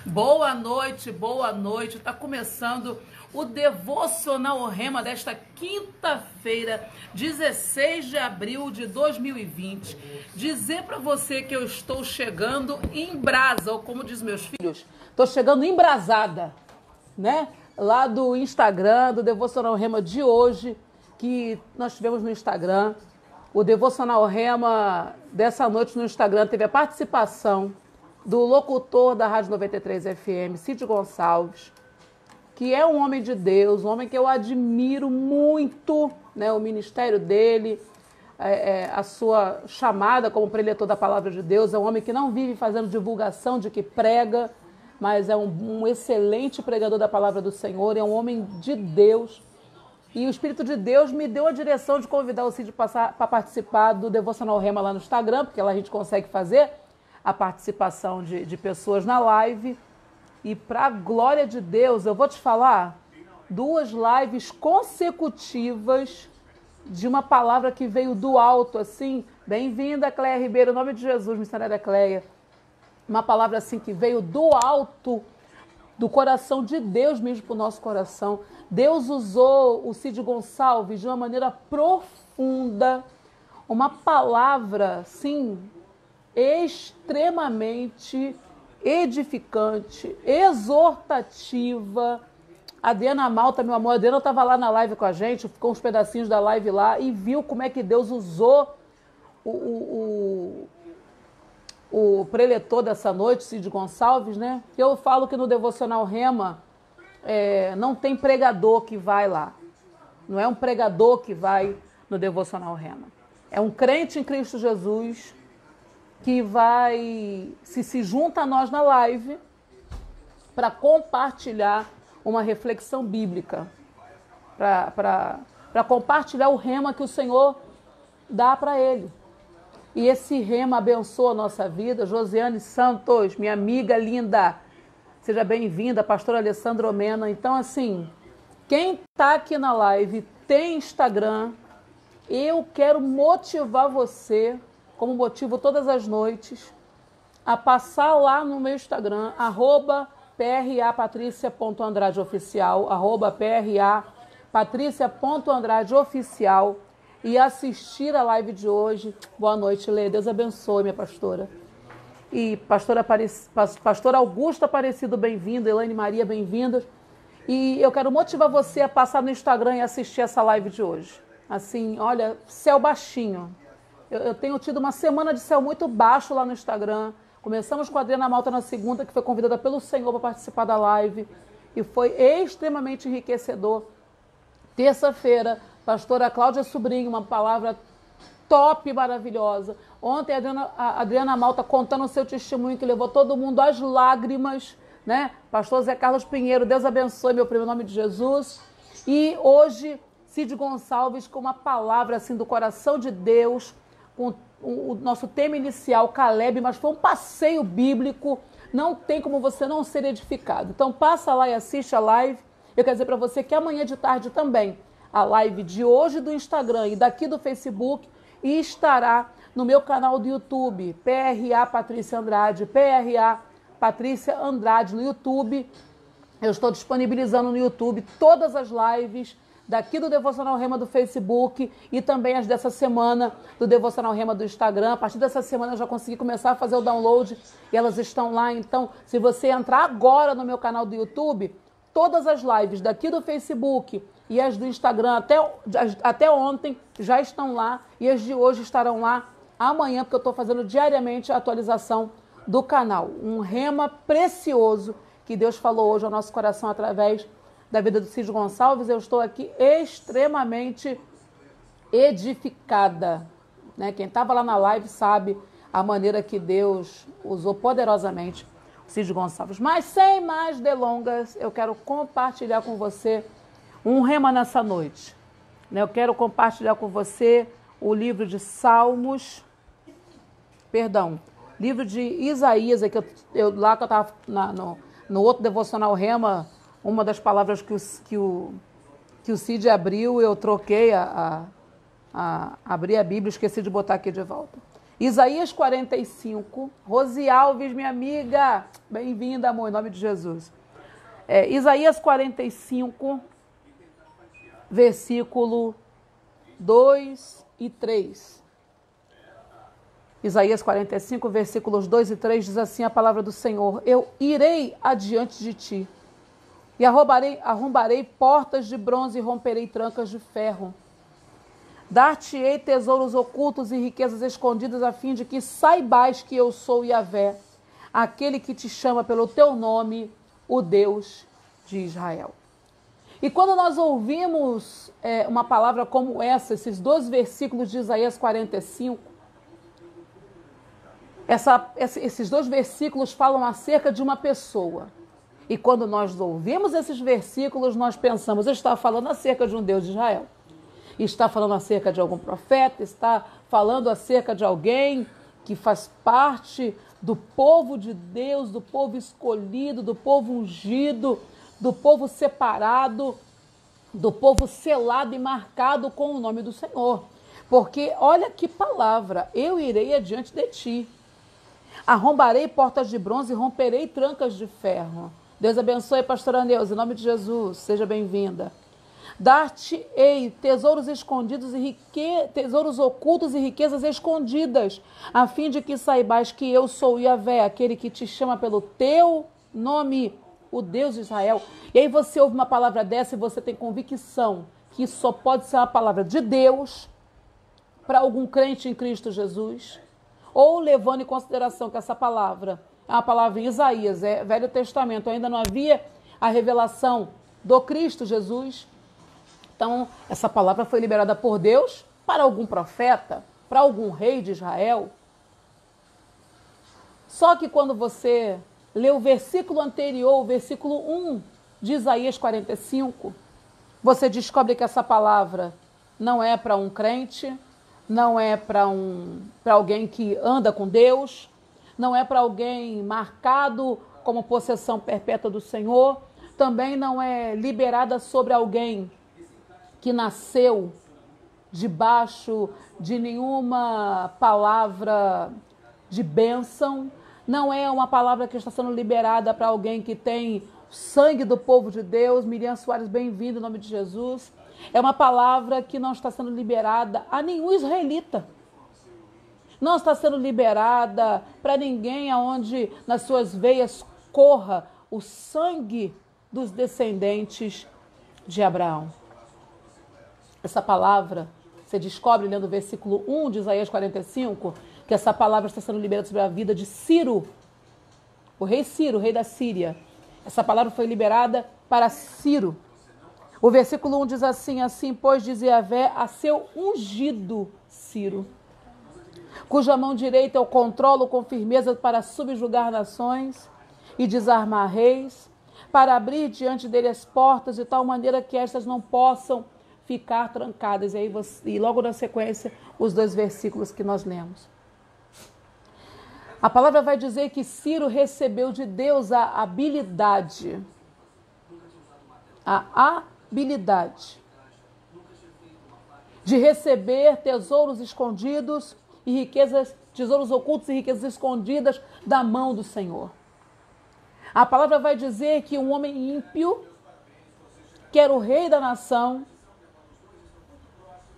Boa noite, boa noite. Está começando o Devocional Rema desta quinta-feira, 16 de abril de 2020. Dizer para você que eu estou chegando em brasa, ou como diz meus filhos, estou chegando embrasada, né? Lá do Instagram, do Devocional Rema de hoje, que nós tivemos no Instagram. O Devocional Rema dessa noite no Instagram teve a participação do locutor da Rádio 93 FM, Cid Gonçalves, que é um homem de Deus, um homem que eu admiro muito, né, o ministério dele, a sua chamada como preletor da Palavra de Deus. É um homem que não vive fazendo divulgação de que prega, mas é um excelente pregador da Palavra do Senhor, é um homem de Deus. E o Espírito de Deus me deu a direção de convidar o Cid para participar do Devocional Rema lá no Instagram, porque lá a gente consegue fazer a participação de pessoas na live. E para a glória de Deus, eu vou te falar, 2 lives consecutivas de uma palavra que veio do alto, assim. Bem-vinda, Cléia Ribeiro, em nome de Jesus, missionária Cléia. Uma palavra assim que veio do alto, do coração de Deus mesmo para o nosso coração. Deus usou o Cid Gonçalves de uma maneira profunda, uma palavra, sim, extremamente edificante, exortativa. A Adriana Malta, meu amor, a Adriana estava lá na live com a gente, ficou uns pedacinhos da live lá e viu como é que Deus usou o preletor dessa noite, Cid Gonçalves, né? Eu falo que no Devocional Rema não tem pregador que vai lá. Não é um pregador que vai no Devocional Rema. É um crente em Cristo Jesus que vai se junta a nós na live para compartilhar uma reflexão bíblica, para compartilhar o rema que o Senhor dá para ele. E esse rema abençoa a nossa vida. Josiane Santos, minha amiga linda, seja bem-vinda, pastora Alessandro Mena. Então, assim, quem está aqui na live tem Instagram, eu quero motivar você, como motivo todas as noites, a passar lá no meu Instagram, @prapatricia.andradeoficial, @prapatricia.andradeoficial, e assistir a live de hoje. Boa noite, Lê. Deus abençoe, minha pastora. E pastora Augusta Aparecido, bem-vinda. Elaine Maria, bem-vinda. E eu quero motivar você a passar no Instagram e assistir essa live de hoje. Assim, olha, céu baixinho. Eu tenho tido uma semana de céu muito baixo lá no Instagram. Começamos com a Adriana Malta na segunda, que foi convidada pelo Senhor para participar da live. E foi extremamente enriquecedor. Terça-feira, pastora Cláudia Sobrinho, uma palavra top, maravilhosa. Ontem a Adriana Malta contando o seu testemunho que levou todo mundo às lágrimas, né? Pastor Zé Carlos Pinheiro, Deus abençoe, meu primo, em nome de Jesus. E hoje, Cid Gonçalves com uma palavra assim do coração de Deus, com o nosso tema inicial, Caleb, mas foi um passeio bíblico. Não tem como você não ser edificado. Então passa lá e assiste a live. Eu quero dizer para você que amanhã de tarde também, a live de hoje do Instagram e daqui do Facebook, e estará no meu canal do YouTube, PRA Patrícia Andrade, PRA Patrícia Andrade no YouTube. Eu estou disponibilizando no YouTube todas as lives daqui do Devocional Rema do Facebook e também as dessa semana do Devocional Rema do Instagram. A partir dessa semana eu já consegui começar a fazer o download e elas estão lá. Então, se você entrar agora no meu canal do YouTube, todas as lives daqui do Facebook e as do Instagram até ontem já estão lá, e as de hoje estarão lá amanhã, porque eu estou fazendo diariamente a atualização do canal. Um rema precioso que Deus falou hoje ao nosso coração através da vida do Cid Gonçalves. Eu estou aqui extremamente edificada, né? Quem estava lá na live sabe a maneira que Deus usou poderosamente o Cid Gonçalves. Mas sem mais delongas, eu quero compartilhar com você um rema nessa noite, né? Eu quero compartilhar com você o livro de livro de Isaías, que eu estava no outro Devocional Rema. Uma das palavras que o Cid abriu, eu troquei abri a Bíblia, esqueci de botar aqui de volta. Isaías 45, Rosi Alves, minha amiga, bem-vinda, amor, em nome de Jesus. Isaías 45, versículo 2 e 3. Isaías 45, versículos 2 e 3 diz assim a palavra do Senhor: eu irei adiante de ti e arrombarei portas de bronze e romperei trancas de ferro. Dar-te-ei tesouros ocultos e riquezas escondidas, a fim de que saibais que eu sou Yahvé, aquele que te chama pelo teu nome, o Deus de Israel. E quando nós ouvimos uma palavra como essa, esses 2 versículos de Isaías 45, esses 2 versículos falam acerca de uma pessoa. E quando nós ouvimos esses versículos, nós pensamos, está falando acerca de um Deus de Israel. Está falando acerca de algum profeta, está falando acerca de alguém que faz parte do povo de Deus, do povo escolhido, do povo ungido, do povo separado, do povo selado e marcado com o nome do Senhor. Porque olha que palavra, eu irei adiante de ti. Arrombarei portas de bronze e romperei trancas de ferro. Deus abençoe, pastora Neuza, em nome de Jesus, seja bem-vinda. Dar-te-ei tesouros escondidos e tesouros ocultos e riquezas escondidas, a fim de que saibais que eu sou Yahvé, aquele que te chama pelo teu nome, o Deus de Israel. E aí você ouve uma palavra dessa e você tem convicção que isso só pode ser uma palavra de Deus para algum crente em Cristo Jesus, ou levando em consideração que essa palavra é uma palavra em Isaías, é Velho Testamento, ainda não havia a revelação do Cristo Jesus. Então, essa palavra foi liberada por Deus para algum profeta, para algum rei de Israel. Só que quando você lê o versículo anterior, o versículo 1 de Isaías 45, você descobre que essa palavra não é para um crente, não é para alguém que anda com Deus, não é para alguém marcado como possessão perpétua do Senhor, também não é liberada sobre alguém que nasceu debaixo de nenhuma palavra de bênção, não é uma palavra que está sendo liberada para alguém que tem sangue do povo de Deus. Miriam Soares, bem-vindo em nome de Jesus. É uma palavra que não está sendo liberada a nenhum israelita. Não está sendo liberada para ninguém aonde nas suas veias corra o sangue dos descendentes de Abraão. Essa palavra, você descobre lendo o versículo 1 de Isaías 45, que essa palavra está sendo liberada sobre a vida de Ciro, o rei Ciro, o rei da Síria. Essa palavra foi liberada para Ciro. O versículo 1 diz assim, pois diz Yahvé a seu ungido Ciro, cuja mão direita eu controlo com firmeza para subjugar nações e desarmar reis, para abrir diante dele as portas de tal maneira que estas não possam ficar trancadas. E logo na sequência, os 2 versículos que nós lemos. A palavra vai dizer que Ciro recebeu de Deus a habilidade de receber tesouros escondidos e riquezas, tesouros ocultos e riquezas escondidas da mão do Senhor. A palavra vai dizer que um homem ímpio, que era o rei da nação,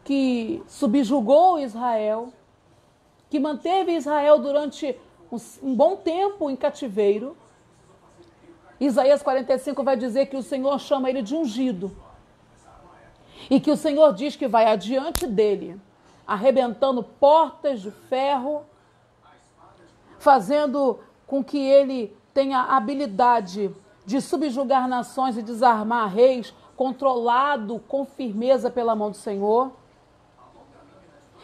que subjugou Israel, que manteve Israel durante um bom tempo em cativeiro. Isaías 45 vai dizer que o Senhor chama ele de ungido. E que o Senhor diz que vai adiante dele, arrebentando portas de ferro, fazendo com que ele tenha a habilidade de subjugar nações e desarmar reis, controlado com firmeza pela mão do Senhor.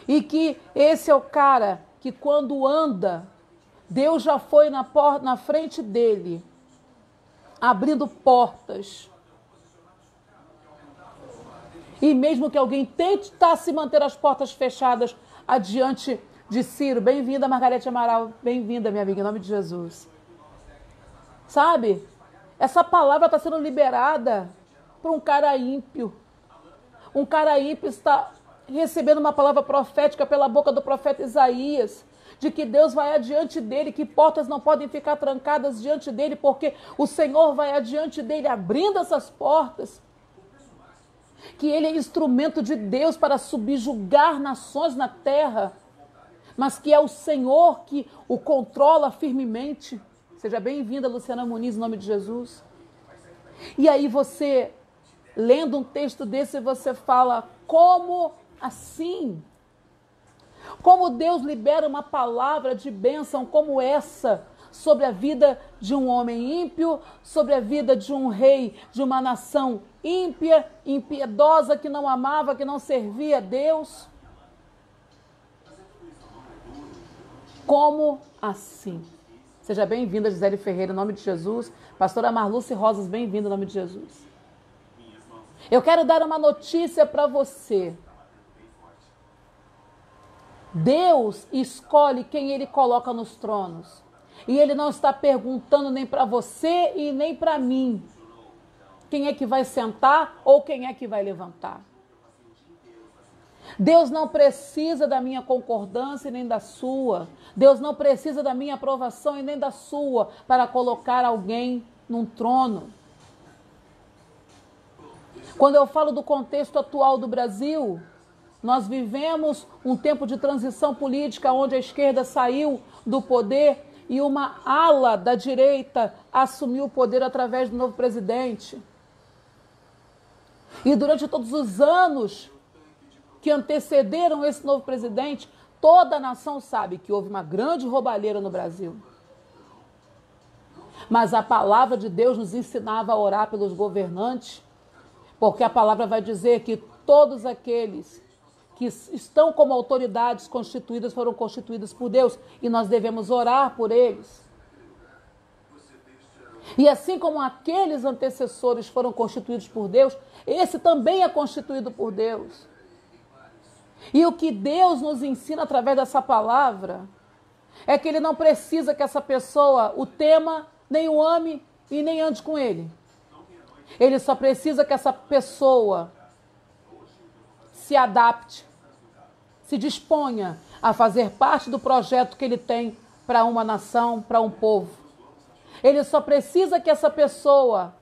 E que esse é o cara que quando anda, Deus já foi na frente dele, abrindo portas. E mesmo que alguém tente se manter as portas fechadas adiante de Ciro, bem-vinda Margarete Amaral, bem-vinda minha amiga, em nome de Jesus. Sabe, essa palavra está sendo liberada para um cara ímpio. Um cara ímpio está recebendo uma palavra profética pela boca do profeta Isaías, de que Deus vai adiante dele, que portas não podem ficar trancadas diante dele, porque o Senhor vai adiante dele, abrindo essas portas. Que ele é instrumento de Deus para subjugar nações na terra, mas que é o Senhor que o controla firmemente. Seja bem-vinda, Luciana Muniz, em nome de Jesus. E aí você, lendo um texto desse, você fala, como assim? Como Deus libera uma palavra de bênção como essa sobre a vida de um homem ímpio, sobre a vida de um rei de uma nação ímpia, impiedosa, que não amava, que não servia a Deus? Como assim? Seja bem-vinda, Gisele Ferreira, em nome de Jesus. Pastora Marluce Rosas, bem-vinda, em nome de Jesus. Eu quero dar uma notícia para você. Deus escolhe quem Ele coloca nos tronos. E Ele não está perguntando nem para você e nem para mim quem é que vai sentar ou quem é que vai levantar. Deus não precisa da minha concordância e nem da sua. Deus não precisa da minha aprovação e nem da sua para colocar alguém num trono. Quando eu falo do contexto atual do Brasil, nós vivemos um tempo de transição política onde a esquerda saiu do poder e uma ala da direita assumiu o poder através do novo presidente. E durante todos os anos que antecederam esse novo presidente, toda a nação sabe que houve uma grande roubalheira no Brasil. Mas a palavra de Deus nos ensinava a orar pelos governantes, porque a palavra vai dizer que todos aqueles que estão como autoridades constituídas foram constituídas por Deus e nós devemos orar por eles. E assim como aqueles antecessores foram constituídos por Deus, esse também é constituído por Deus. E o que Deus nos ensina através dessa palavra é que Ele não precisa que essa pessoa o tema, nem o ame e nem ande com ele. Ele só precisa que essa pessoa se adapte, se disponha a fazer parte do projeto que Ele tem para uma nação, para um povo. Ele só precisa que essa pessoa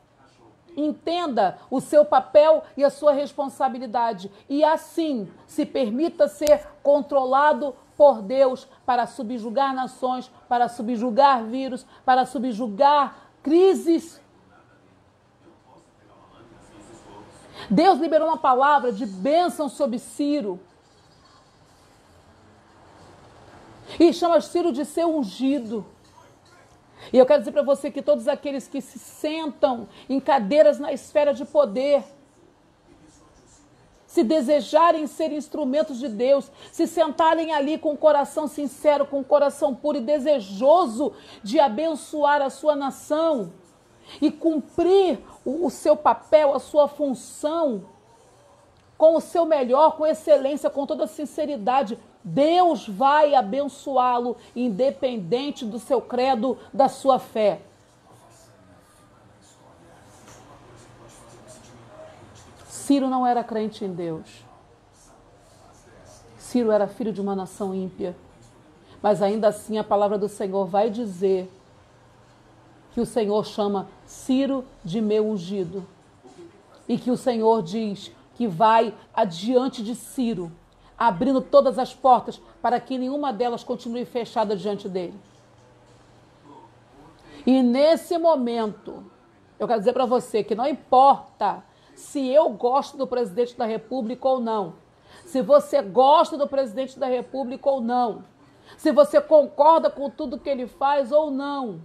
entenda o seu papel e a sua responsabilidade e assim se permita ser controlado por Deus para subjugar nações, para subjugar vírus, para subjugar crises. Deus liberou uma palavra de bênção sobre Ciro e chama Ciro de ser ungido. E eu quero dizer para você que todos aqueles que se sentam em cadeiras na esfera de poder, se desejarem ser instrumentos de Deus, se sentarem ali com o coração sincero, com o coração puro e desejoso de abençoar a sua nação e cumprir o seu papel, a sua função, com o seu melhor, com excelência, com toda sinceridade, Deus vai abençoá-lo, independente do seu credo, da sua fé. Ciro não era crente em Deus. Ciro era filho de uma nação ímpia. Mas ainda assim a palavra do Senhor vai dizer que o Senhor chama Ciro de meu ungido. E que o Senhor diz que vai adiante de Ciro, abrindo todas as portas para que nenhuma delas continue fechada diante dele. E nesse momento, eu quero dizer para você que não importa se eu gosto do presidente da República ou não, se você gosta do presidente da República ou não, se você concorda com tudo que ele faz ou não,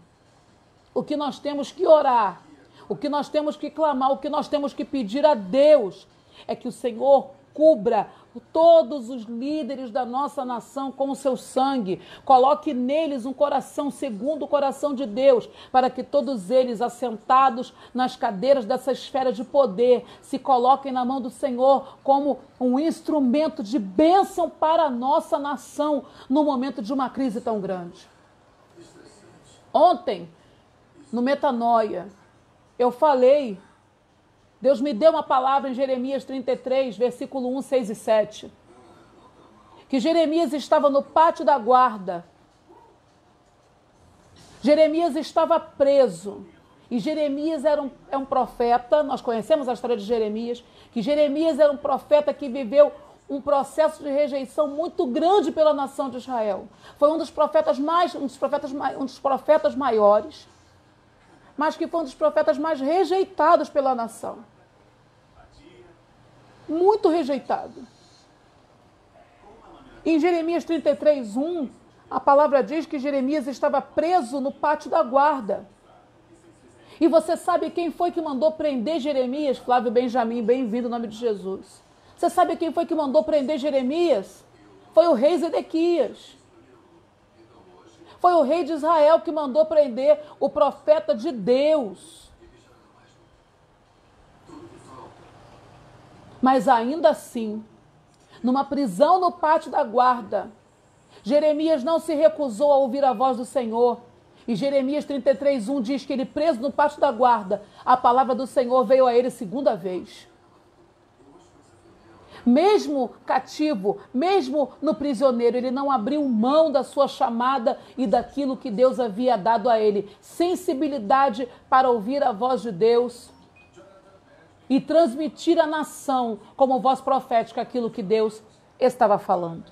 o que nós temos que orar, o que nós temos que clamar, o que nós temos que pedir a Deus é que o Senhor cubra todos os líderes da nossa nação com o seu sangue. Coloque neles um coração segundo o coração de Deus, para que todos eles, assentados nas cadeiras dessa esfera de poder, se coloquem na mão do Senhor como um instrumento de bênção para a nossa nação no momento de uma crise tão grande. Ontem, no Metanoia, eu falei, Deus me deu uma palavra em Jeremias 33, versículo 1, 6 e 7. Que Jeremias estava no pátio da guarda Jeremias estava preso. E Jeremias é um profeta, nós conhecemos a história de Jeremias, que Jeremias era um profeta que viveu um processo de rejeição muito grande pela nação de Israel. Foi um dos profetas maiores, mas que foi um dos profetas mais rejeitados pela nação. Muito rejeitado. Em Jeremias 33:1, a palavra diz que Jeremias estava preso no pátio da guarda. E você sabe quem foi que mandou prender Jeremias? Flávio Benjamin, bem-vindo em nome de Jesus. Você sabe quem foi que mandou prender Jeremias? Foi o rei Zedequias. Foi o rei de Israel que mandou prender o profeta de Deus. Mas ainda assim, numa prisão no pátio da guarda, Jeremias não se recusou a ouvir a voz do Senhor. E Jeremias 33:1 diz que ele, preso no pátio da guarda, a palavra do Senhor veio a ele segunda vez. Mesmo cativo, mesmo no prisioneiro, ele não abriu mão da sua chamada e daquilo que Deus havia dado a ele. Sensibilidade para ouvir a voz de Deus e transmitir à nação, como voz profética, aquilo que Deus estava falando.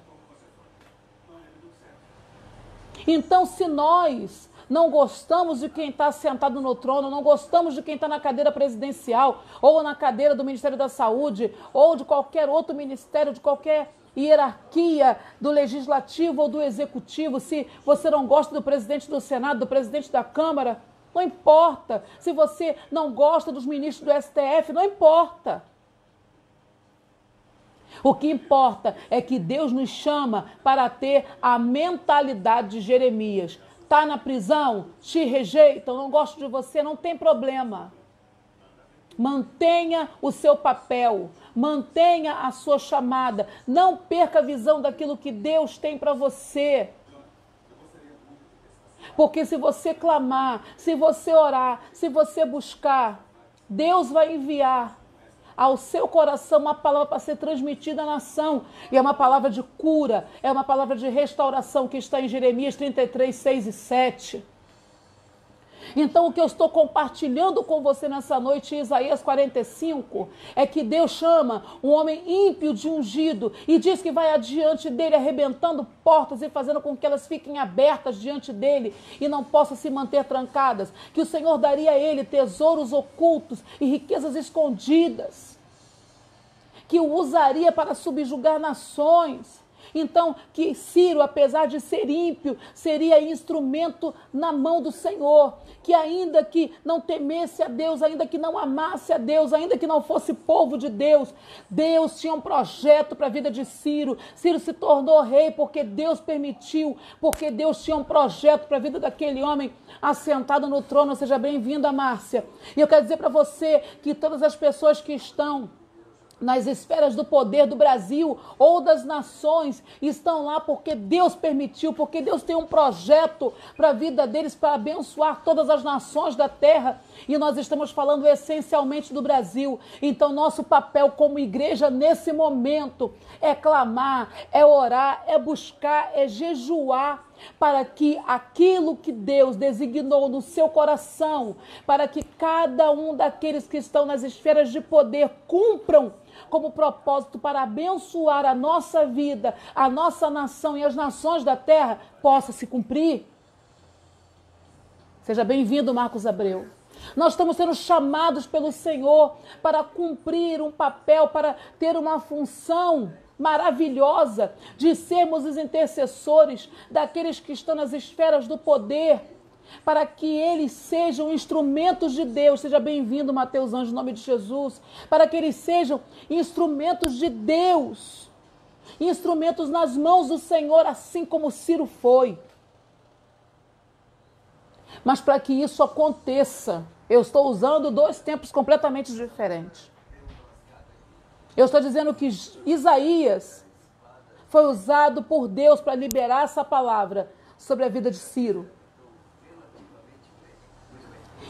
Então, se nós não gostamos de quem está sentado no trono, não gostamos de quem está na cadeira presidencial, ou na cadeira do Ministério da Saúde, ou de qualquer outro ministério, de qualquer hierarquia do Legislativo ou do Executivo, se você não gosta do presidente do Senado, do presidente da Câmara, não importa. Se você não gosta dos ministros do STF, não importa. O que importa é que Deus nos chama para ter a mentalidade de Jeremias. Está na prisão, te rejeitam, não gosto de você, não tem problema. Mantenha o seu papel, mantenha a sua chamada, não perca a visão daquilo que Deus tem para você. Porque se você clamar, se você orar, se você buscar, Deus vai enviar ao seu coração uma palavra para ser transmitida à nação. E é uma palavra de cura, é uma palavra de restauração que está em Jeremias 33:6 e 7. Então, o que eu estou compartilhando com você nessa noite, em Isaías 45, é que Deus chama um homem ímpio de ungido e diz que vai adiante dele, arrebentando portas e fazendo com que elas fiquem abertas diante dele e não possam se manter trancadas. Que o Senhor daria a ele tesouros ocultos e riquezas escondidas, que o usaria para subjugar nações. Então, que Ciro, apesar de ser ímpio, seria instrumento na mão do Senhor, que ainda que não temesse a Deus, ainda que não amasse a Deus, ainda que não fosse povo de Deus, Deus tinha um projeto para a vida de Ciro. Ciro se tornou rei porque Deus permitiu, porque Deus tinha um projeto para a vida daquele homem assentado no trono. Seja bem-vinda, Márcia. E eu quero dizer para você que todas as pessoas que estão nas esferas do poder do Brasil ou das nações, estão lá porque Deus permitiu, porque Deus tem um projeto para a vida deles, para abençoar todas as nações da terra, e nós estamos falando essencialmente do Brasil. Então nosso papel como igreja nesse momento é clamar, é orar, é buscar, é jejuar, para que aquilo que Deus designou no seu coração, para que cada um daqueles que estão nas esferas de poder cumpram como propósito para abençoar a nossa vida, a nossa nação e as nações da terra, possa se cumprir. Seja bem-vindo, Marcos Abreu. Nós estamos sendo chamados pelo Senhor para cumprir um papel, para ter uma função maravilhosa de sermos os intercessores daqueles que estão nas esferas do poder, para que eles sejam instrumentos de Deus. Seja bem-vindo, Mateus Anjo, em nome de Jesus. Para que eles sejam instrumentos de Deus, instrumentos nas mãos do Senhor, assim como Ciro foi. Mas para que isso aconteça, eu estou usando dois tempos completamente diferentes. Eu estou dizendo que Isaías foi usado por Deus para liberar essa palavra sobre a vida de Ciro.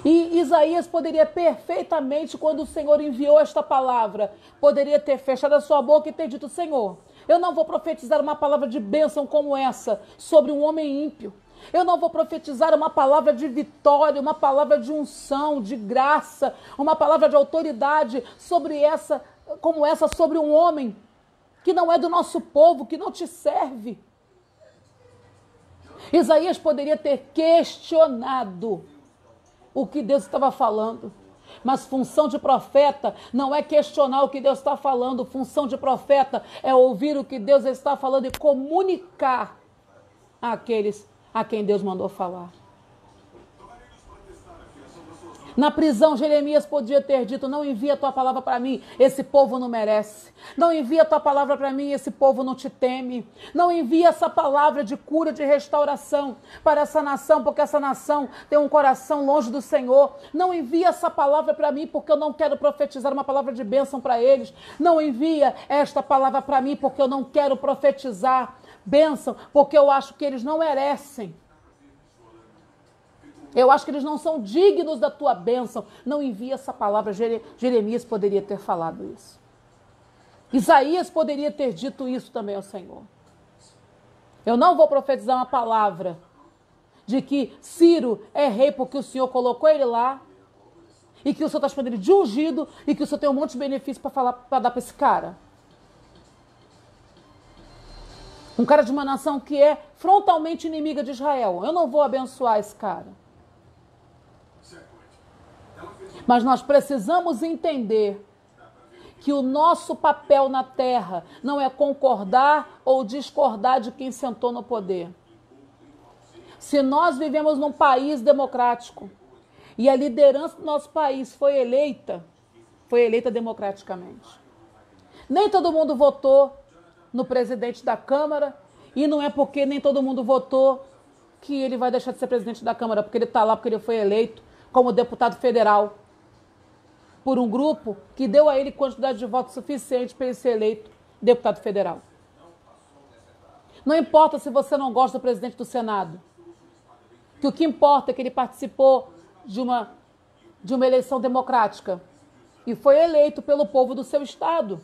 E Isaías poderia perfeitamente, quando o Senhor enviou esta palavra, poderia ter fechado a sua boca e ter dito: Senhor, eu não vou profetizar uma palavra de bênção como essa sobre um homem ímpio. Eu não vou profetizar uma palavra de vitória, uma palavra de unção, de graça, uma palavra de autoridade como essa sobre um homem que não é do nosso povo, que não te serve. Isaías poderia ter questionado o que Deus estava falando. Mas função de profeta não é questionar o que Deus está falando. Função de profeta é ouvir o que Deus está falando e comunicar àqueles a quem Deus mandou falar. Na prisão, Jeremias podia ter dito: não envia a tua palavra para mim, esse povo não merece. Não envia a tua palavra para mim, esse povo não te teme. Não envia essa palavra de cura, de restauração para essa nação, porque essa nação tem um coração longe do Senhor. Não envia essa palavra para mim, porque eu não quero profetizar uma palavra de bênção para eles. Não envia esta palavra para mim, porque eu não quero profetizar bênção, porque eu acho que eles não merecem. Eu acho que eles não são dignos da tua bênção. Não envia essa palavra. Jeremias poderia ter falado isso. Isaías poderia ter dito isso também ao Senhor. Eu não vou profetizar uma palavra de que Ciro é rei porque o Senhor colocou ele lá, e que o Senhor está chamando ele de ungido, e que o Senhor tem um monte de benefício para dar para esse cara. Um cara de uma nação que é frontalmente inimiga de Israel. Eu não vou abençoar esse cara. Mas nós precisamos entender que o nosso papel na terra não é concordar ou discordar de quem sentou no poder. Se nós vivemos num país democrático e a liderança do nosso país foi eleita democraticamente. Nem todo mundo votou no presidente da Câmara, e não é porque nem todo mundo votou que ele vai deixar de ser presidente da Câmara, porque ele está lá, porque ele foi eleito como deputado federal por um grupo que deu a ele quantidade de votos suficiente para ele ser eleito deputado federal. Não importa se você não gosta do presidente do Senado, que o que importa é que ele participou de uma eleição democrática e foi eleito pelo povo do seu estado.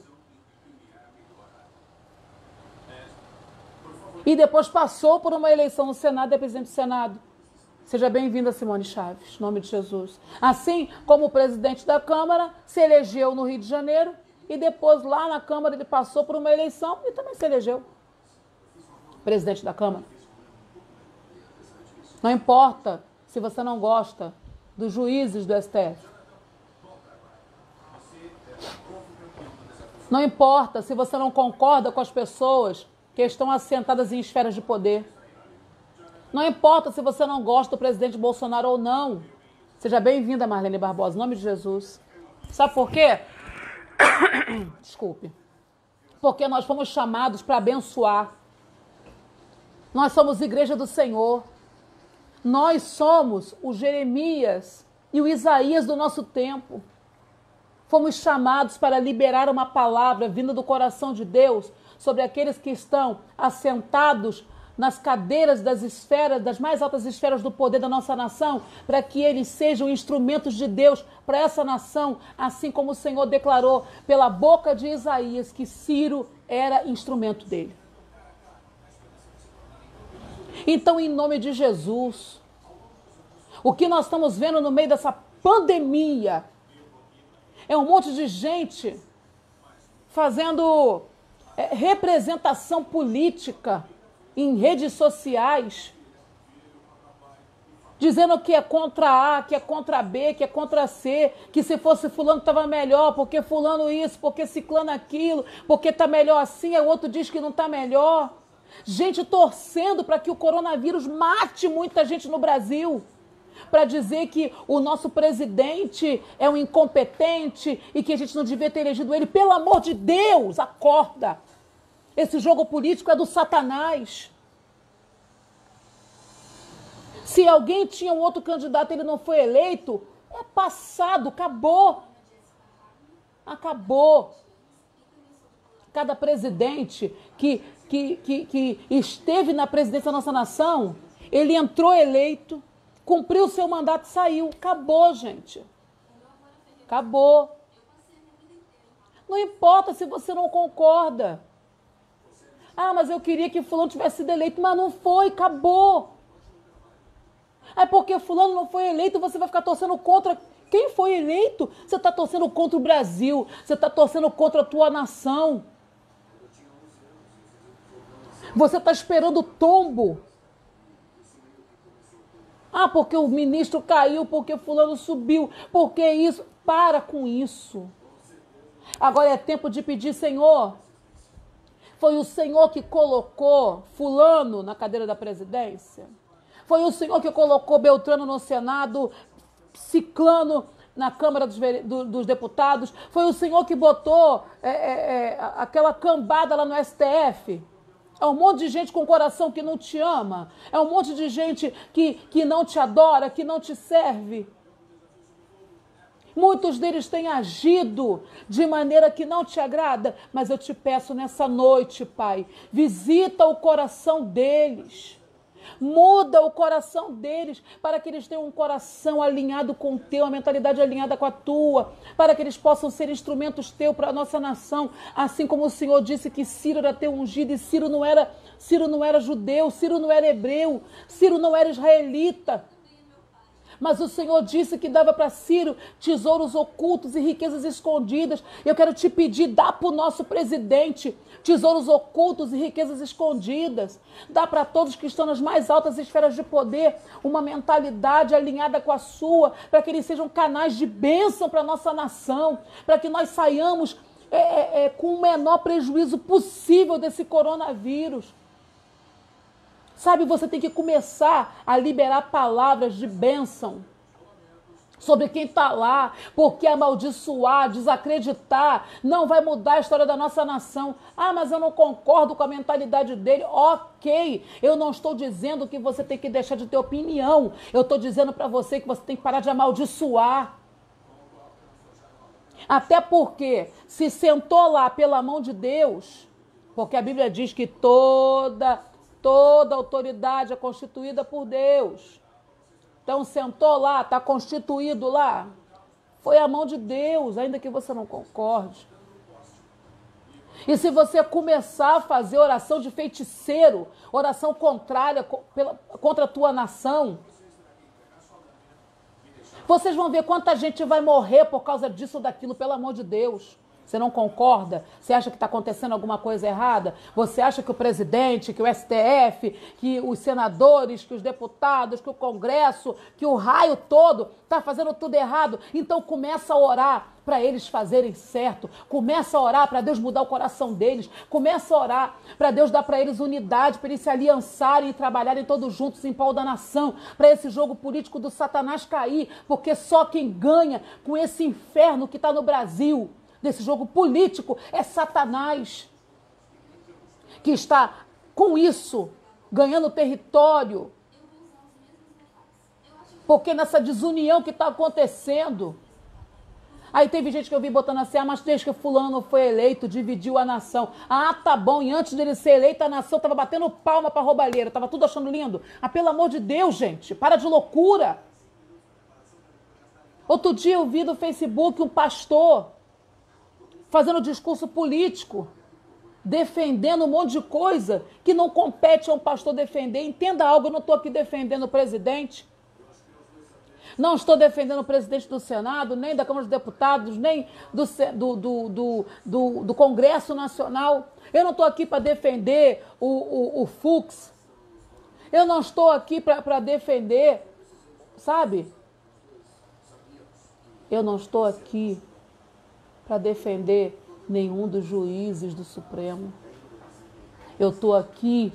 E depois passou por uma eleição no Senado e é presidente do Senado. Seja bem-vinda, Simone Chaves, em nome de Jesus. Assim como o presidente da Câmara se elegeu no Rio de Janeiro e depois lá na Câmara ele passou por uma eleição e também se elegeu presidente da Câmara. Não importa se você não gosta dos juízes do STF. Não importa se você não concorda com as pessoas que estão assentadas em esferas de poder. Não importa se você não gosta do presidente Bolsonaro ou não. Seja bem-vinda, Marlene Barbosa, em nome de Jesus. Sabe por quê? Desculpe. Porque nós fomos chamados para abençoar. Nós somos igreja do Senhor. Nós somos o Jeremias e o Isaías do nosso tempo. Fomos chamados para liberar uma palavra vinda do coração de Deus sobre aqueles que estão assentados nas cadeiras das esferas, das mais altas esferas do poder da nossa nação, para que eles sejam instrumentos de Deus para essa nação, assim como o Senhor declarou pela boca de Isaías que Ciro era instrumento dele. Então, em nome de Jesus, o que nós estamos vendo no meio dessa pandemia é um monte de gente fazendo representação política em redes sociais, dizendo que é contra A, que é contra B, que é contra C, que se fosse fulano estava melhor, porque fulano isso, porque ciclano aquilo, porque está melhor assim, aí o outro diz que não está melhor. Gente torcendo para que o coronavírus mate muita gente no Brasil, para dizer que o nosso presidente é um incompetente e que a gente não devia ter elegido ele. Pelo amor de Deus, acorda! Esse jogo político é do Satanás. Se alguém tinha um outro candidato e ele não foi eleito, é passado, acabou. Acabou. Cada presidente que esteve na presidência da nossa nação, ele entrou eleito, cumpriu o seu mandato e saiu. Acabou, gente. Acabou. Não importa se você não concorda. Ah, mas eu queria que fulano tivesse sido eleito, mas não foi, acabou. É porque fulano não foi eleito, você vai ficar torcendo contra quem foi eleito. Você está torcendo contra o Brasil, você está torcendo contra a tua nação. Você está esperando o tombo. Ah, porque o ministro caiu, porque fulano subiu, porque isso. Para com isso. Agora é tempo de pedir, Senhor, foi o Senhor que colocou fulano na cadeira da presidência? Foi o Senhor que colocou Beltrano no Senado, Ciclano na Câmara dos Deputados? Foi o Senhor que botou aquela cambada lá no STF? É um monte de gente com coração que não te ama. É um monte de gente que não te adora, que não te serve. Muitos deles têm agido de maneira que não te agrada, mas eu te peço nessa noite, Pai, visita o coração deles. Muda o coração deles para que eles tenham um coração alinhado com o teu, a mentalidade alinhada com a tua, para que eles possam ser instrumentos teus para a nossa nação, assim como o Senhor disse que Ciro era teu ungido e Ciro não era judeu, Ciro não era hebreu, Ciro não era israelita. Mas o Senhor disse que dava para Ciro tesouros ocultos e riquezas escondidas. Eu quero te pedir, dá para o nosso presidente tesouros ocultos e riquezas escondidas. Dá para todos que estão nas mais altas esferas de poder uma mentalidade alinhada com a sua, para que eles sejam canais de bênção para a nossa nação, para que nós saiamos com o menor prejuízo possível desse coronavírus. Sabe, você tem que começar a liberar palavras de bênção sobre quem está lá, porque amaldiçoar, desacreditar, não vai mudar a história da nossa nação. Ah, mas eu não concordo com a mentalidade dele. Ok, eu não estou dizendo que você tem que deixar de ter opinião. Eu estou dizendo para você que você tem que parar de amaldiçoar. Até porque, se sentou lá pela mão de Deus, porque a Bíblia diz que toda autoridade é constituída por Deus. Então, sentou lá, está constituído lá. Foi a mão de Deus, ainda que você não concorde. E se você começar a fazer oração de feiticeiro, oração contrária contra a tua nação, vocês vão ver quanta gente vai morrer por causa disso ou daquilo, pelo amor de Deus. Você não concorda? Você acha que está acontecendo alguma coisa errada? Você acha que o presidente, que o STF, que os senadores, que os deputados, que o Congresso, que o raio todo está fazendo tudo errado? Então começa a orar para eles fazerem certo. Começa a orar para Deus mudar o coração deles. Começa a orar para Deus dar para eles unidade, para eles se aliançarem e trabalharem todos juntos em prol da nação, para esse jogo político do Satanás cair, porque só quem ganha com esse inferno que está no Brasil, desse jogo político, é Satanás, que está, com isso, ganhando território. Porque nessa desunião que está acontecendo, aí teve gente que eu vi botando assim, mas desde que fulano foi eleito, dividiu a nação. Ah, tá bom, e antes dele ser eleito, a nação estava batendo palma para roubalheira, estava tudo achando lindo. Ah, pelo amor de Deus, gente, para de loucura. Outro dia eu vi no Facebook um pastor fazendo discurso político, defendendo um monte de coisa que não compete a um pastor defender. Entenda algo, eu não estou aqui defendendo o presidente, não estou defendendo o presidente do Senado, nem da Câmara dos Deputados, nem do Congresso Nacional. Eu não estou aqui para defender o Fux. Eu não estou aqui para defender, sabe? Eu não estou aqui para defender nenhum dos juízes do Supremo. Eu estou aqui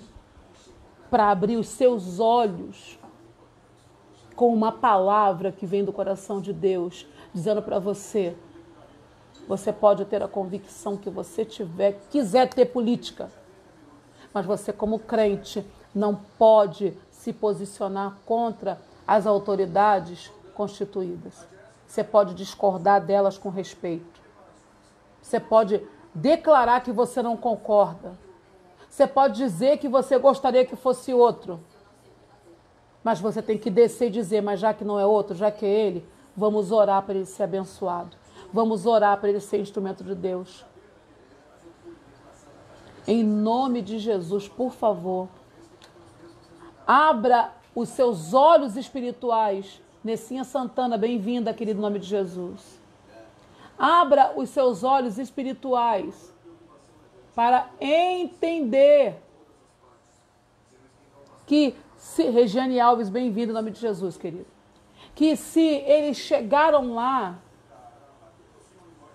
para abrir os seus olhos com uma palavra que vem do coração de Deus, dizendo para você, você pode ter a convicção que você quiser ter política, mas você como crente não pode se posicionar contra as autoridades constituídas. Você pode discordar delas com respeito. Você pode declarar que você não concorda. Você pode dizer que você gostaria que fosse outro. Mas você tem que descer e dizer, mas já que não é outro, já que é ele, vamos orar para ele ser abençoado. Vamos orar para ele ser instrumento de Deus. Em nome de Jesus, por favor, abra os seus olhos espirituais. Nessinha Santana, bem-vinda, querido, em nome de Jesus. Abra os seus olhos espirituais para entender que, se Regiane Alves, bem-vindo em nome de Jesus, querido. Que se eles chegaram lá,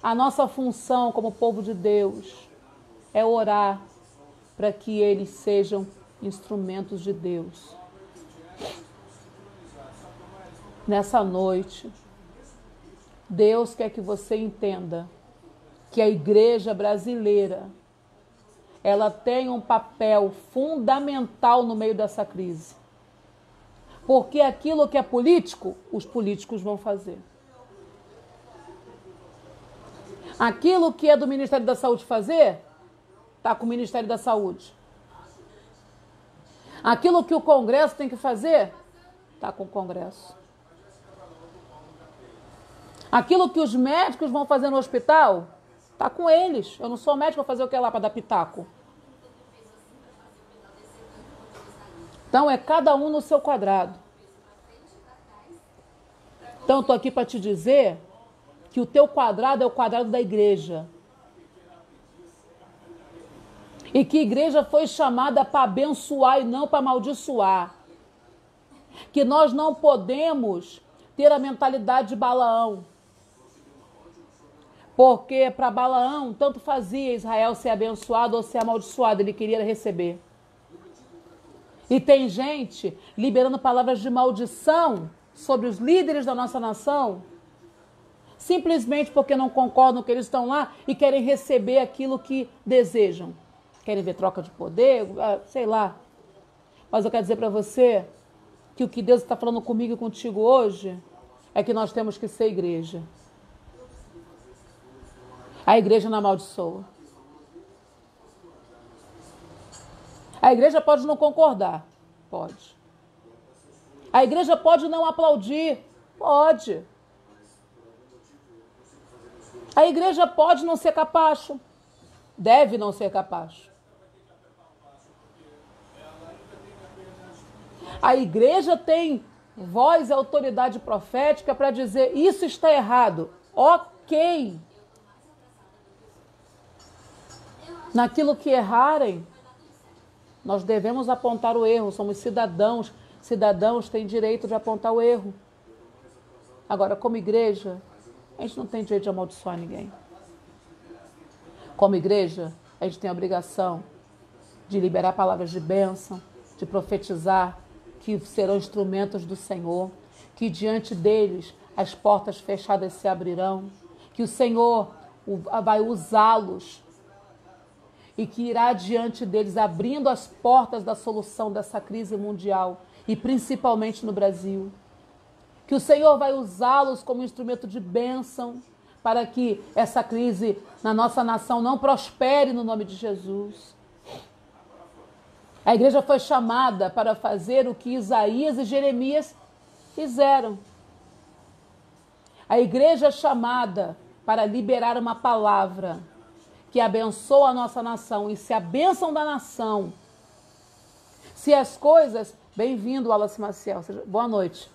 a nossa função como povo de Deus é orar para que eles sejam instrumentos de Deus. Nessa noite, Deus quer que você entenda que a igreja brasileira, ela tem um papel fundamental no meio dessa crise. Porque aquilo que é político, os políticos vão fazer. Aquilo que é do Ministério da Saúde fazer, está com o Ministério da Saúde. Aquilo que o Congresso tem que fazer, está com o Congresso. Aquilo que os médicos vão fazer no hospital, está com eles. Eu não sou médico, vou fazer o que lá para dar pitaco? Então é cada um no seu quadrado. Então estou aqui para te dizer que o teu quadrado é o quadrado da igreja. E que a igreja foi chamada para abençoar e não para amaldiçoar. Que nós não podemos ter a mentalidade de Balaão. Porque para Balaão, tanto fazia Israel ser abençoado ou ser amaldiçoado, ele queria receber. E tem gente liberando palavras de maldição sobre os líderes da nossa nação, simplesmente porque não concordam que eles estão lá e querem receber aquilo que desejam. Querem ver troca de poder, sei lá. Mas eu quero dizer para você que o que Deus está falando comigo e contigo hoje é que nós temos que ser igreja. A igreja não amaldiçoa. A igreja pode não concordar? Pode. A igreja pode não aplaudir? Pode. A igreja pode não ser capacho? Deve não ser capacho. A igreja tem voz e autoridade profética para dizer isso está errado. Ok. Naquilo que errarem, nós devemos apontar o erro. Somos cidadãos. Cidadãos têm direito de apontar o erro. Agora, como igreja, a gente não tem direito de amaldiçoar ninguém. Como igreja, a gente tem a obrigação de liberar palavras de bênção, de profetizar que serão instrumentos do Senhor, que diante deles as portas fechadas se abrirão, que o Senhor vai usá-los e que irá diante deles abrindo as portas da solução dessa crise mundial e principalmente no Brasil. Que o Senhor vai usá-los como instrumento de bênção para que essa crise na nossa nação não prospere no nome de Jesus. A igreja foi chamada para fazer o que Isaías e Jeremias fizeram. A igreja é chamada para liberar uma palavra que abençoa a nossa nação. E se a bênção da nação, se as coisas... Bem-vindo, Wallace Maciel. Boa noite.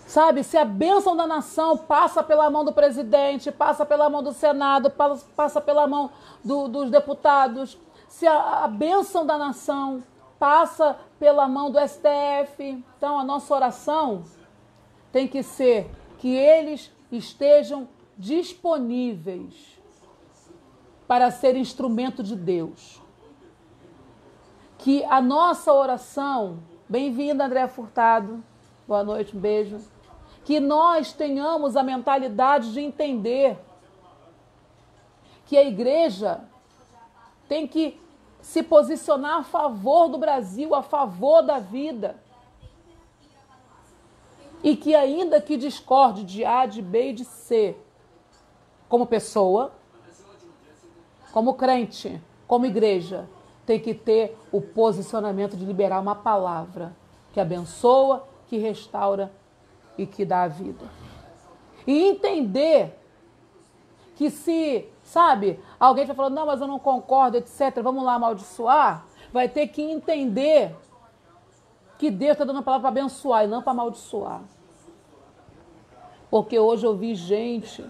Sabe, se a bênção da nação passa pela mão do presidente, passa pela mão do Senado, passa pela mão dos deputados, se a bênção da nação passa pela mão do STF, então a nossa oração tem que ser que eles estejam disponíveis para ser instrumento de Deus. Que a nossa oração, bem-vinda André Furtado, boa noite, um beijo, que nós tenhamos a mentalidade de entender que a igreja tem que se posicionar a favor do Brasil, a favor da vida. E que ainda que discorde de A, de B e de C, como pessoa, como crente, como igreja, tem que ter o posicionamento de liberar uma palavra que abençoa, que restaura e que dá a vida. E entender que se, sabe, alguém vai falando, não, mas eu não concordo, etc., vamos lá amaldiçoar, vai ter que entender que Deus está dando a palavra para abençoar e não para amaldiçoar. Porque hoje eu vi gente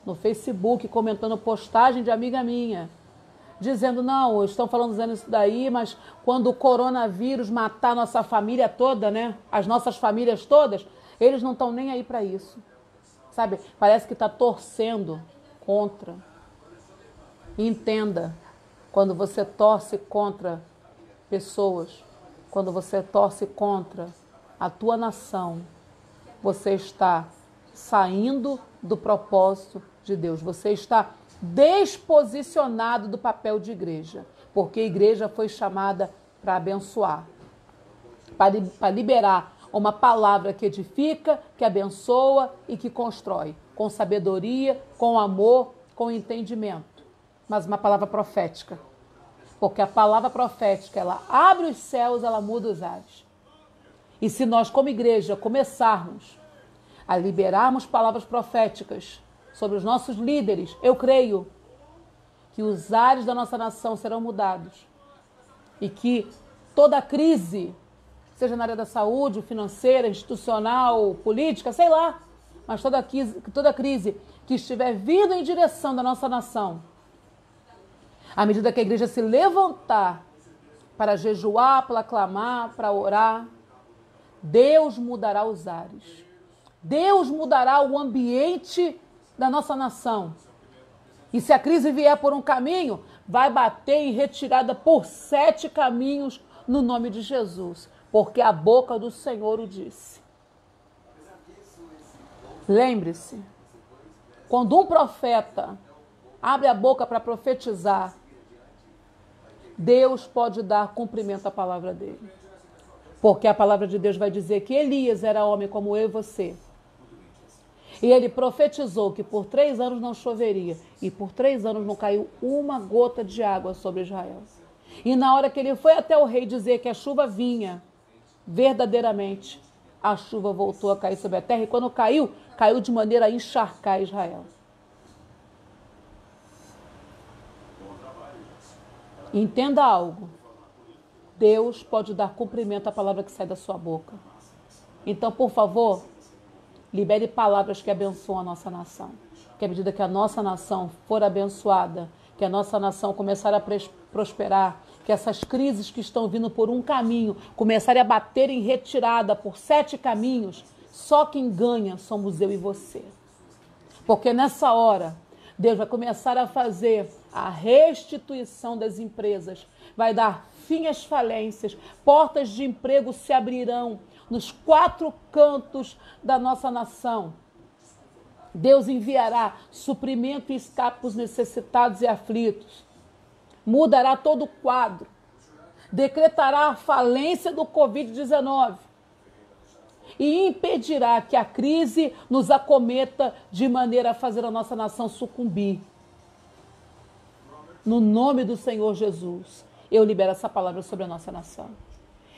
no Facebook comentando postagem de amiga minha, dizendo, não, estão dizendo isso daí, mas quando o coronavírus matar a nossa família toda, né? As nossas famílias todas, eles não estão nem aí para isso. Sabe? Parece que está torcendo contra. Entenda, quando você torce contra pessoas, quando você torce contra a tua nação, você está saindo do propósito de Deus. Você está desposicionado do papel de igreja, porque a igreja foi chamada para abençoar, para liberar uma palavra que edifica, que abençoa e que constrói, com sabedoria, com amor, com entendimento. Mas uma palavra profética, porque a palavra profética, ela abre os céus, ela muda os ares. E se nós, como igreja, começarmos a liberarmos palavras proféticas sobre os nossos líderes, eu creio que os ares da nossa nação serão mudados e que toda crise, seja na área da saúde, financeira, institucional, política, sei lá, mas toda crise que estiver vindo em direção da nossa nação, à medida que a igreja se levantar para jejuar, para clamar, para orar, Deus mudará os ares. Deus mudará o ambiente da nossa nação. E se a crise vier por um caminho, vai bater em retirada por 7 caminhos no nome de Jesus. Porque a boca do Senhor o disse. Lembre-se, quando um profeta abre a boca para profetizar, Deus pode dar cumprimento à palavra dele. Porque a palavra de Deus vai dizer que Elias era homem como eu e você. E ele profetizou que por 3 anos não choveria. E por 3 anos não caiu uma gota de água sobre Israel. E na hora que ele foi até o rei dizer que a chuva vinha, verdadeiramente, a chuva voltou a cair sobre a terra. E quando caiu, caiu de maneira a encharcar Israel. Entenda algo. Deus pode dar cumprimento à palavra que sai da sua boca. Então, por favor, libere palavras que abençoam a nossa nação. Que à medida que a nossa nação for abençoada, que a nossa nação começar a prosperar, que essas crises que estão vindo por um caminho começarem a bater em retirada por 7 caminhos, só quem ganha somos eu e você. Porque nessa hora, Deus vai começar a fazer a restituição das empresas, vai dar fim às falências, portas de emprego se abrirão nos 4 cantos da nossa nação. Deus enviará suprimento e escape para os necessitados e aflitos. Mudará todo o quadro. Decretará a falência do Covid-19. E impedirá que a crise nos acometa de maneira a fazer a nossa nação sucumbir. No nome do Senhor Jesus, eu libero essa palavra sobre a nossa nação.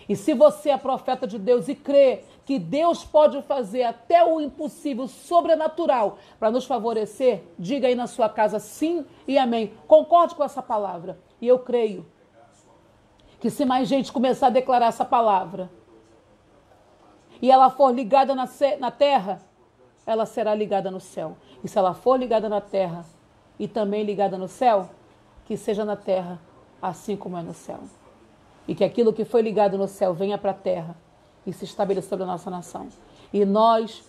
E se você é profeta de Deus e crê que Deus pode fazer até o impossível sobrenatural para nos favorecer, diga aí na sua casa sim e amém. Concorde com essa palavra. E eu creio que se mais gente começar a declarar essa palavra e ela for ligada na terra, ela será ligada no céu. E se ela for ligada na terra e também ligada no céu, que seja na terra assim como é no céu. E que aquilo que foi ligado no céu venha para a terra e se estabeleça sobre a nossa nação. E nós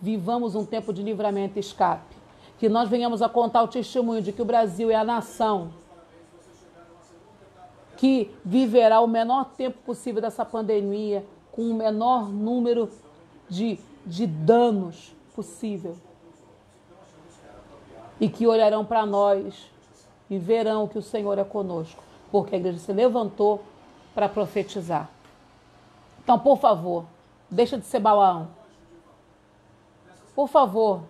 vivamos um tempo de livramento e escape. Que nós venhamos a contar o testemunho de que o Brasil é a nação que viverá o menor tempo possível dessa pandemia, com o menor número de danos possível. E que olharão para nós e verão que o Senhor é conosco, porque a igreja se levantou para profetizar. Então, por favor, deixa de ser balão. Por favor,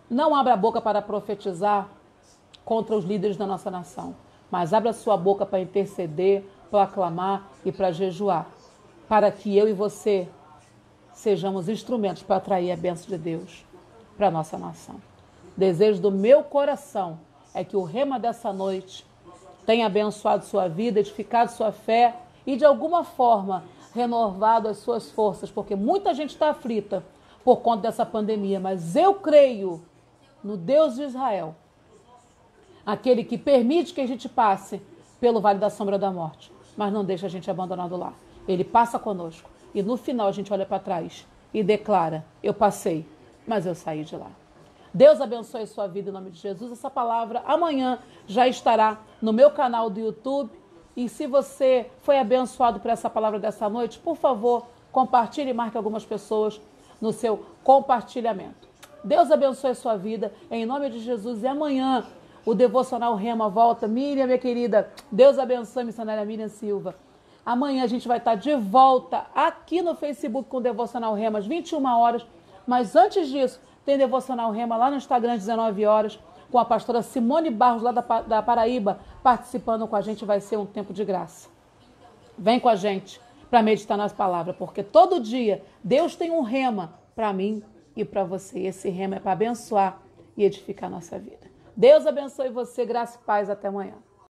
não abra a boca para profetizar contra os líderes da nossa nação, mas abra a sua boca para interceder, para aclamar e para jejuar, para que eu e você sejamos instrumentos para atrair a bênção de Deus para a nossa nação. Desejo do meu coração é que o rema dessa noite tenha abençoado sua vida, edificado sua fé e, de alguma forma, renovado as suas forças, porque muita gente está aflita por conta dessa pandemia, mas eu creio no Deus de Israel, aquele que permite que a gente passe pelo vale da sombra da morte, mas não deixa a gente abandonado lá. Ele passa conosco e no final a gente olha para trás e declara: eu passei, mas eu saí de lá. Deus abençoe a sua vida em nome de Jesus. Essa palavra amanhã já estará no meu canal do YouTube. E se você foi abençoado por essa palavra dessa noite, por favor, compartilhe e marque algumas pessoas no seu compartilhamento. Deus abençoe a sua vida em nome de Jesus. E amanhã o Devocional Rema volta. Miriam, minha querida, Deus abençoe a missionária Miriam Silva. Amanhã a gente vai estar de volta aqui no Facebook com o Devocional Rema às 21 horas. Mas antes disso, tem Devocional Rema lá no Instagram às 19 horas, com a pastora Simone Barros, lá da Paraíba, participando com a gente. Vai ser um tempo de graça. Vem com a gente para meditar nas palavras, porque todo dia Deus tem um rema para mim e para você. Esse rema é para abençoar e edificar a nossa vida. Deus abençoe você, graça e paz. Até amanhã.